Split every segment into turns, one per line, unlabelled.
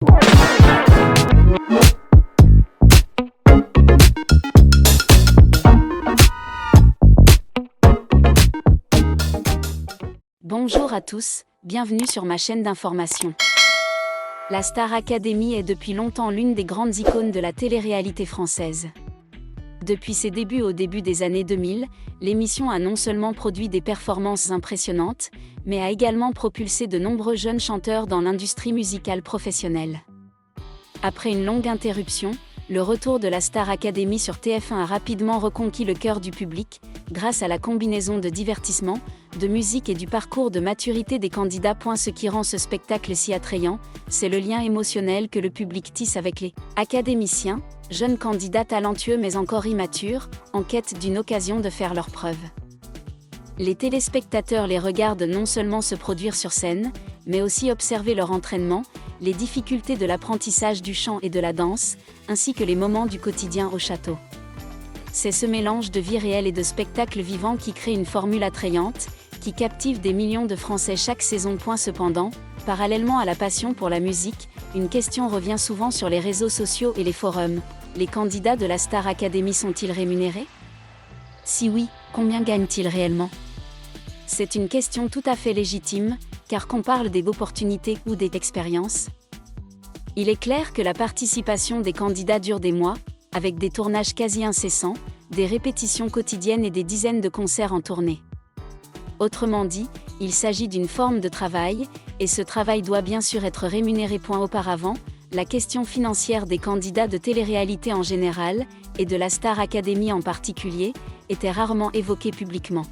Bonjour à tous, bienvenue sur ma chaîne d'information. La Star Academy est depuis longtemps l'une des grandes icônes de la télé-réalité française. Depuis ses débuts au début des années 2000, l'émission a non seulement produit des performances impressionnantes, mais a également propulsé de nombreux jeunes chanteurs dans l'industrie musicale professionnelle. Après une longue interruption, le retour de la Star Academy sur TF1 a rapidement reconquis le cœur du public, grâce à la combinaison de divertissement, de musique et du parcours de maturité des candidats. Ce qui rend ce spectacle si attrayant, c'est le lien émotionnel que le public tisse avec les académiciens, jeunes candidats talentueux mais encore immatures, en quête d'une occasion de faire leurs preuves. Les téléspectateurs les regardent non seulement se produire sur scène, mais aussi observer leur entraînement, les difficultés de l'apprentissage du chant et de la danse, ainsi que les moments du quotidien au château. C'est ce mélange de vie réelle et de spectacle vivant qui crée une formule attrayante, qui captive des millions de Français chaque saison. Cependant, parallèlement à la passion pour la musique, une question revient souvent sur les réseaux sociaux et les forums. Les candidats de la Star Academy sont-ils rémunérés ? Si oui, combien gagnent-ils réellement ? C'est une question tout à fait légitime, car qu'on parle des opportunités ou des expériences. Il est clair que la participation des candidats dure des mois, avec des tournages quasi incessants, des répétitions quotidiennes et des dizaines de concerts en tournée. Autrement dit, il s'agit d'une forme de travail, et ce travail doit bien sûr être rémunéré. Auparavant, la question financière des candidats de télé-réalité en général, et de la Star Academy en particulier, était rarement évoquée publiquement.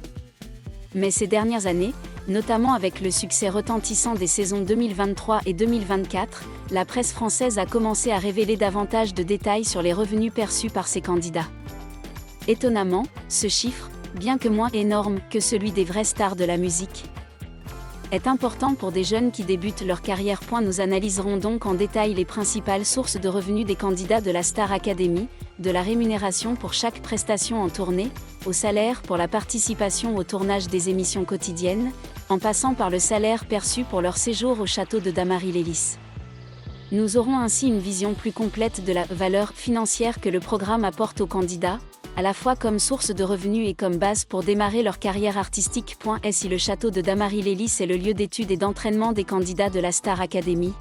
Mais ces dernières années, notamment avec le succès retentissant des saisons 2023 et 2024, la presse française a commencé à révéler davantage de détails sur les revenus perçus par ces candidats. Étonnamment, ce chiffre, bien que moins énorme que celui des vraies stars de la musique, est important pour des jeunes qui débutent leur carrière. Nous analyserons donc en détail les principales sources de revenus des candidats de la Star Academy, de la rémunération pour chaque prestation en tournée, au salaire pour la participation au tournage des émissions quotidiennes, en passant par le salaire perçu pour leur séjour au château de Damary-Lélis. Nous aurons ainsi une vision plus complète de la valeur financière que le programme apporte aux candidats, à la fois comme source de revenus et comme base pour démarrer leur carrière artistique. Si le château de Damary-Lélis est le lieu d'études et d'entraînement des candidats de la Star Academy,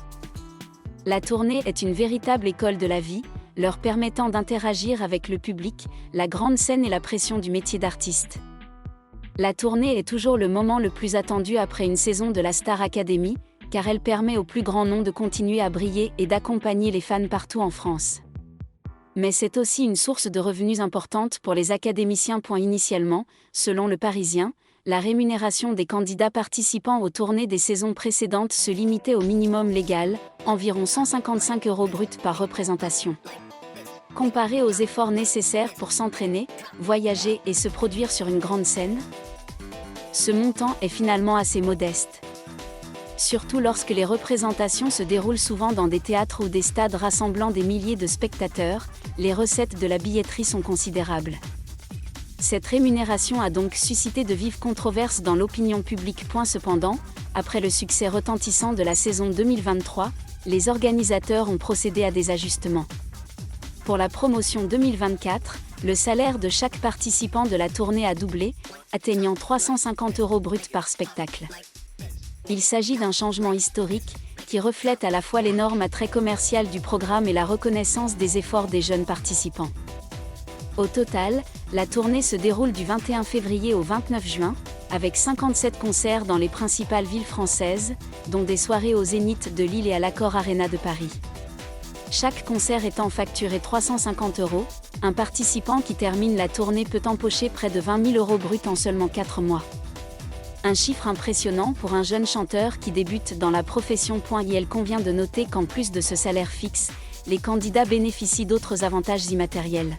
la tournée est une véritable école de la vie, leur permettant d'interagir avec le public, la grande scène et la pression du métier d'artiste. La tournée est toujours le moment le plus attendu après une saison de la Star Academy, car elle permet au plus grand nombre de continuer à briller et d'accompagner les fans partout en France. Mais c'est aussi une source de revenus importante pour les académiciens. Initialement, selon Le Parisien, la rémunération des candidats participant aux tournées des saisons précédentes se limitait au minimum légal, environ 155 € bruts par représentation. Comparé aux efforts nécessaires pour s'entraîner, voyager et se produire sur une grande scène, ce montant est finalement assez modeste. Surtout lorsque les représentations se déroulent souvent dans des théâtres ou des stades rassemblant des milliers de spectateurs, les recettes de la billetterie sont considérables. Cette rémunération a donc suscité de vives controverses dans l'opinion publique. Cependant, après le succès retentissant de la saison 2023, les organisateurs ont procédé à des ajustements. Pour la promotion 2024, le salaire de chaque participant de la tournée a doublé, atteignant 350 € bruts par spectacle. Il s'agit d'un changement historique, qui reflète à la fois l'énorme attrait commercial du programme et la reconnaissance des efforts des jeunes participants. Au total, la tournée se déroule du 21 février au 29 juin, avec 57 concerts dans les principales villes françaises, dont des soirées au Zénith de Lille et à l'Accor Arena de Paris. Chaque concert étant facturé 350 €, un participant qui termine la tournée peut empocher près de 20 000 € bruts en seulement 4 mois. Un chiffre impressionnant pour un jeune chanteur qui débute dans la profession. Il convient de noter qu'en plus de ce salaire fixe, les candidats bénéficient d'autres avantages immatériels.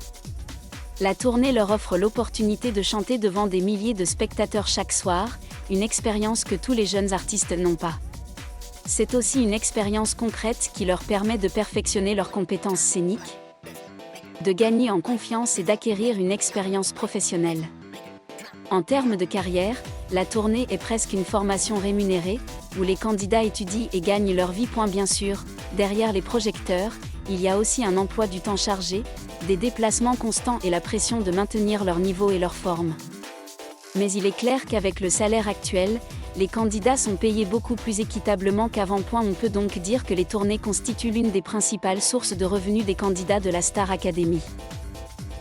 La tournée leur offre l'opportunité de chanter devant des milliers de spectateurs chaque soir, une expérience que tous les jeunes artistes n'ont pas. C'est aussi une expérience concrète qui leur permet de perfectionner leurs compétences scéniques, de gagner en confiance et d'acquérir une expérience professionnelle. En termes de carrière, la tournée est presque une formation rémunérée, où les candidats étudient et gagnent leur vie. Bien sûr, derrière les projecteurs, il y a aussi un emploi du temps chargé, des déplacements constants et la pression de maintenir leur niveau et leur forme. Mais il est clair qu'avec le salaire actuel, les candidats sont payés beaucoup plus équitablement qu'avant. On peut donc dire que les tournées constituent l'une des principales sources de revenus des candidats de la Star Academy.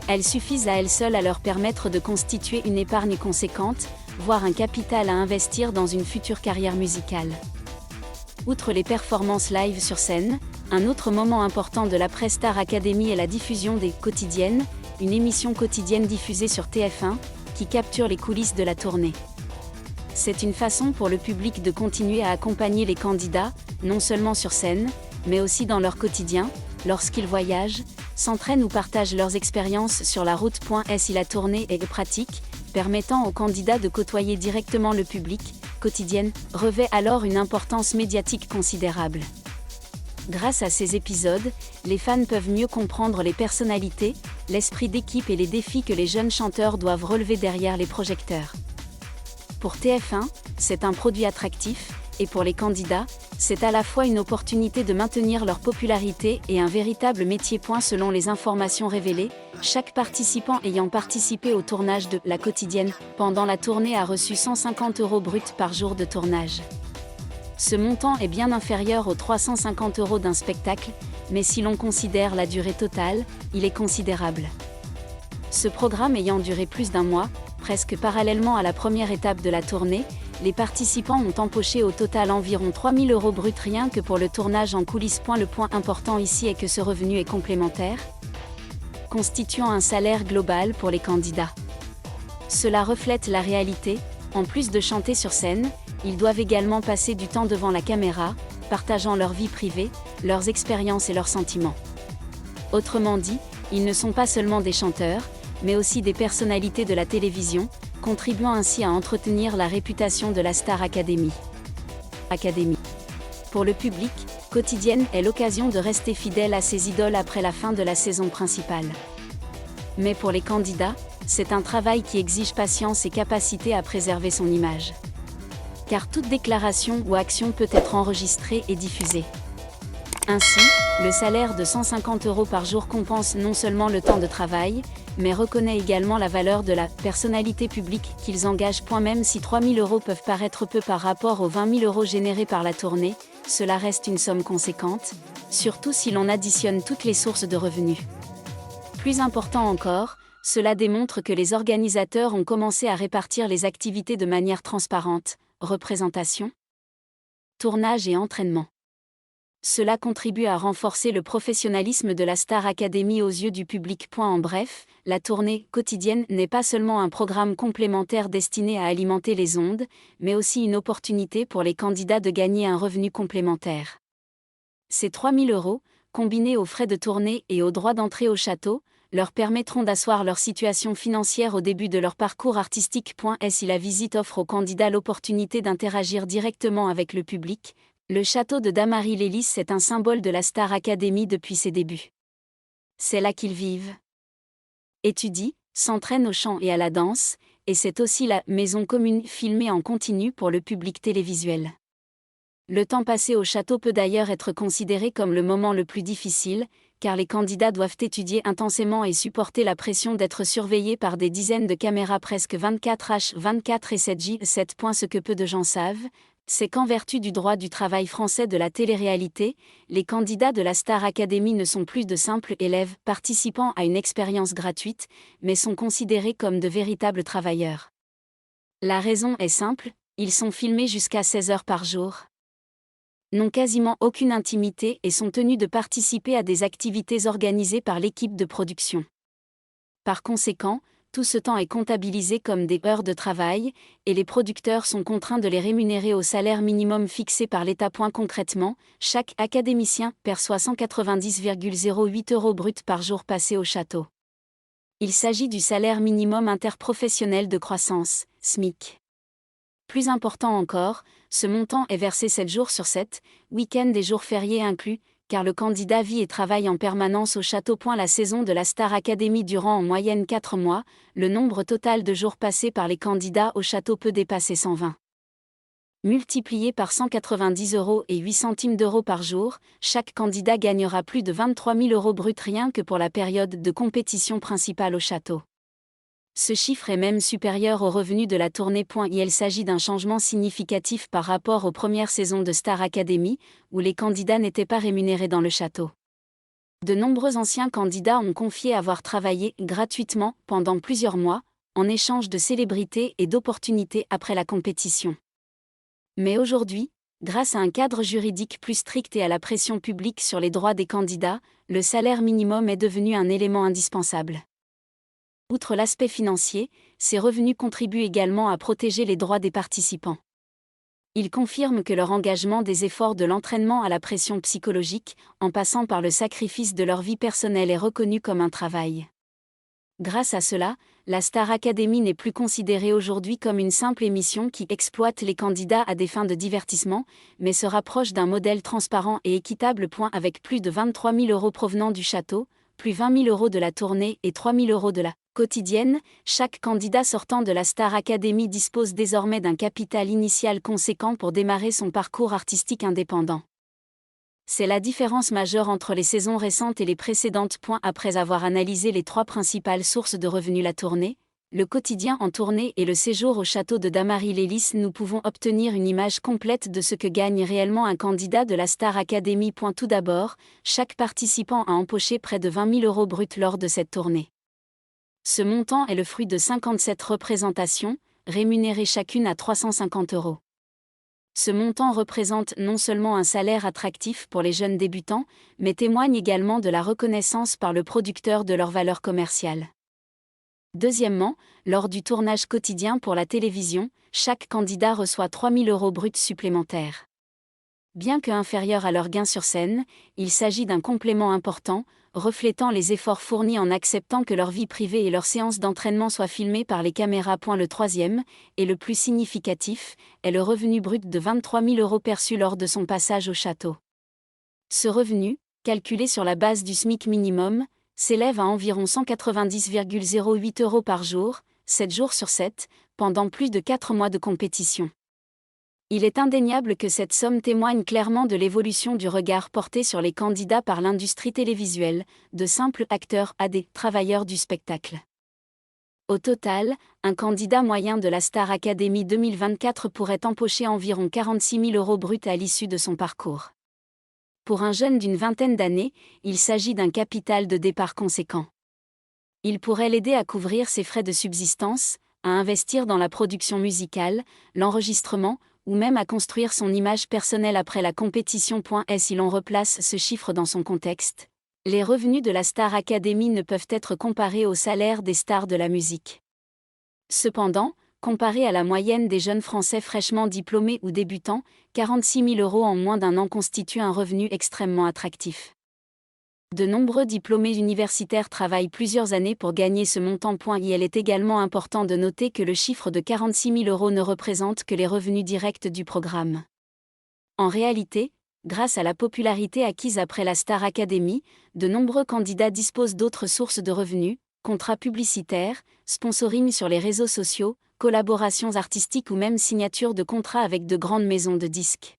Elles suffisent à elles seules à leur permettre de constituer une épargne conséquente, voire un capital à investir dans une future carrière musicale. Outre les performances live sur scène, un autre moment important de l'après-Star Academy est la diffusion des Quotidiennes, une émission quotidienne diffusée sur TF1, qui capture les coulisses de la tournée. C'est une façon pour le public de continuer à accompagner les candidats, non seulement sur scène, mais aussi dans leur quotidien, lorsqu'ils voyagent, s'entraînent ou partagent leurs expériences sur la route. Si la tournée est pratique, permettant aux candidats de côtoyer directement le public, Quotidienne revêt alors une importance médiatique considérable. Grâce à ces épisodes, les fans peuvent mieux comprendre les personnalités, l'esprit d'équipe et les défis que les jeunes chanteurs doivent relever derrière les projecteurs. Pour TF1, c'est un produit attractif, et pour les candidats, c'est à la fois une opportunité de maintenir leur popularité et un véritable métier. Selon les informations révélées, chaque participant ayant participé au tournage de La Quotidienne pendant la tournée a reçu 150 € bruts par jour de tournage. Ce montant est bien inférieur aux 350 € d'un spectacle, mais si l'on considère la durée totale, il est considérable. Ce programme ayant duré plus d'1 mois, presque parallèlement à la première étape de la tournée, les participants ont empoché au total environ 3 000 € bruts rien que pour le tournage en coulisses. Le point important ici est que ce revenu est complémentaire, constituant un salaire global pour les candidats. Cela reflète la réalité, en plus de chanter sur scène, ils doivent également passer du temps devant la caméra, partageant leur vie privée, leurs expériences et leurs sentiments. Autrement dit, ils ne sont pas seulement des chanteurs, mais aussi des personnalités de la télévision, contribuant ainsi à entretenir la réputation de la Star Academy. Pour le public, Quotidienne est l'occasion de rester fidèle à ses idoles après la fin de la saison principale. Mais pour les candidats, c'est un travail qui exige patience et capacité à préserver son image. Car toute déclaration ou action peut être enregistrée et diffusée. Ainsi, le salaire de 150 € par jour compense non seulement le temps de travail, mais reconnaît également la valeur de la personnalité publique qu'ils engagent. Même si 3 000 € peuvent paraître peu par rapport aux 20 000 € générés par la tournée, cela reste une somme conséquente, surtout si l'on additionne toutes les sources de revenus. Plus important encore, cela démontre que les organisateurs ont commencé à répartir les activités de manière transparente, représentation, tournage et entraînement. Cela contribue à renforcer le professionnalisme de la Star Academy aux yeux du public. En bref, la tournée Quotidienne n'est pas seulement un programme complémentaire destiné à alimenter les ondes, mais aussi une opportunité pour les candidats de gagner un revenu complémentaire. Ces 3 000 €, combinés aux frais de tournée et aux droits d'entrée au château, leur permettront d'asseoir leur situation financière au début de leur parcours artistique. Si la visite offre aux candidats l'opportunité d'interagir directement avec le public, le château de Damary-lès est un symbole de la Star Academy depuis ses débuts. C'est là qu'ils vivent, étudient, s'entraînent au chant et à la danse, et c'est aussi la maison commune filmée en continu pour le public télévisuel. Le temps passé au château peut d'ailleurs être considéré comme le moment le plus difficile, car les candidats doivent étudier intensément et supporter la pression d'être surveillés par des dizaines de caméras presque 24h24 et 7h7. Ce que peu de gens savent, c'est qu'en vertu du droit du travail français de la télé-réalité, les candidats de la Star Academy ne sont plus de simples élèves participant à une expérience gratuite, mais sont considérés comme de véritables travailleurs. La raison est simple, ils sont filmés jusqu'à 16 heures par jour, n'ont quasiment aucune intimité et sont tenus de participer à des activités organisées par l'équipe de production. Par conséquent, tout ce temps est comptabilisé comme des heures de travail, et les producteurs sont contraints de les rémunérer au salaire minimum fixé par l'État. Concrètement, chaque académicien perçoit 190,08 € bruts par jour passé au château. Il s'agit du salaire minimum interprofessionnel de croissance, SMIC. Plus important encore, ce montant est versé 7 jours sur 7, week-end et jours fériés inclus, car le candidat vit et travaille en permanence au château. La saison de la Star Academy durant en moyenne 4 mois, le nombre total de jours passés par les candidats au château peut dépasser 120. Multiplié par 190 € et 8 centimes d'euros par jour, chaque candidat gagnera plus de 23 000 € bruts rien que pour la période de compétition principale au château. Ce chiffre est même supérieur aux revenus de la tournée. Il s'agit d'un changement significatif par rapport aux premières saisons de Star Academy, où les candidats n'étaient pas rémunérés dans le château. De nombreux anciens candidats ont confié avoir travaillé gratuitement pendant plusieurs mois, en échange de célébrités et d'opportunités après la compétition. Mais aujourd'hui, grâce à un cadre juridique plus strict et à la pression publique sur les droits des candidats, le salaire minimum est devenu un élément indispensable. Outre l'aspect financier, ces revenus contribuent également à protéger les droits des participants. Ils confirment que leur engagement des efforts de l'entraînement à la pression psychologique, en passant par le sacrifice de leur vie personnelle est reconnu comme un travail. Grâce à cela, la Star Academy n'est plus considérée aujourd'hui comme une simple émission qui exploite les candidats à des fins de divertissement, mais se rapproche d'un modèle transparent et équitable. Avec plus de 23 000 € provenant du château, plus 20 000 € de la tournée et 3 000 € de la quotidienne, chaque candidat sortant de la Star Academy dispose désormais d'un capital initial conséquent pour démarrer son parcours artistique indépendant. C'est la différence majeure entre les saisons récentes et les précédentes. Après avoir analysé les trois principales sources de revenus, la tournée, le quotidien en tournée et le séjour au château de Damary-les-Lys, nous pouvons obtenir une image complète de ce que gagne réellement un candidat de la Star Academy. Tout d'abord, chaque participant a empoché près de 20 000 € bruts lors de cette tournée. Ce montant est le fruit de 57 représentations, rémunérées chacune à 350 €. Ce montant représente non seulement un salaire attractif pour les jeunes débutants, mais témoigne également de la reconnaissance par le producteur de leur valeur commerciale. Deuxièmement, lors du tournage quotidien pour la télévision, chaque candidat reçoit 3 000 € bruts supplémentaires. Bien que inférieur à leur gain sur scène, il s'agit d'un complément important, reflétant les efforts fournis en acceptant que leur vie privée et leurs séances d'entraînement soient filmées par les caméras. Le troisième, et le plus significatif, est le revenu brut de 23 000 € perçu lors de son passage au château. Ce revenu, calculé sur la base du SMIC minimum, s'élève à environ 190,08 € par jour, 7 jours sur 7, pendant plus de 4 mois de compétition. Il est indéniable que cette somme témoigne clairement de l'évolution du regard porté sur les candidats par l'industrie télévisuelle, de simples acteurs à des travailleurs du spectacle. Au total, un candidat moyen de la Star Academy 2024 pourrait empocher environ 46 000 € bruts à l'issue de son parcours. Pour un jeune d'une vingtaine d'années, il s'agit d'un capital de départ conséquent. Il pourrait l'aider à couvrir ses frais de subsistance, à investir dans la production musicale, l'enregistrement, ou même à construire son image personnelle après la compétition. Si l'on replace ce chiffre dans son contexte, les revenus de la Star Academy ne peuvent être comparés aux salaires des stars de la musique. Cependant, comparé à la moyenne des jeunes Français fraîchement diplômés ou débutants, 46 000 € en moins d'un an constitue un revenu extrêmement attractif. De nombreux diplômés universitaires travaillent plusieurs années pour gagner ce montant. Il est également important de noter que le chiffre de 46 000 € ne représente que les revenus directs du programme. En réalité, grâce à la popularité acquise après la Star Academy, de nombreux candidats disposent d'autres sources de revenus, contrats publicitaires, sponsoring sur les réseaux sociaux, collaborations artistiques ou même signature de contrats avec de grandes maisons de disques.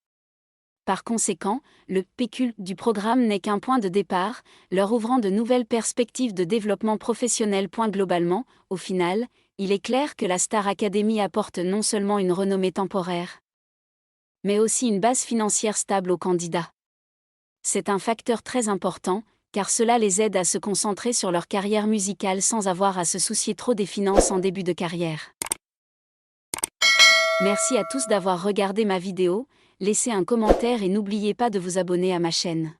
Par conséquent, le pécule du programme n'est qu'un point de départ, leur ouvrant de nouvelles perspectives de développement professionnel. Globalement, au final, il est clair que la Star Academy apporte non seulement une renommée temporaire, mais aussi une base financière stable aux candidats. C'est un facteur très important, car cela les aide à se concentrer sur leur carrière musicale sans avoir à se soucier trop des finances en début de carrière. Merci à tous d'avoir regardé ma vidéo. Laissez un commentaire et n'oubliez pas de vous abonner à ma chaîne.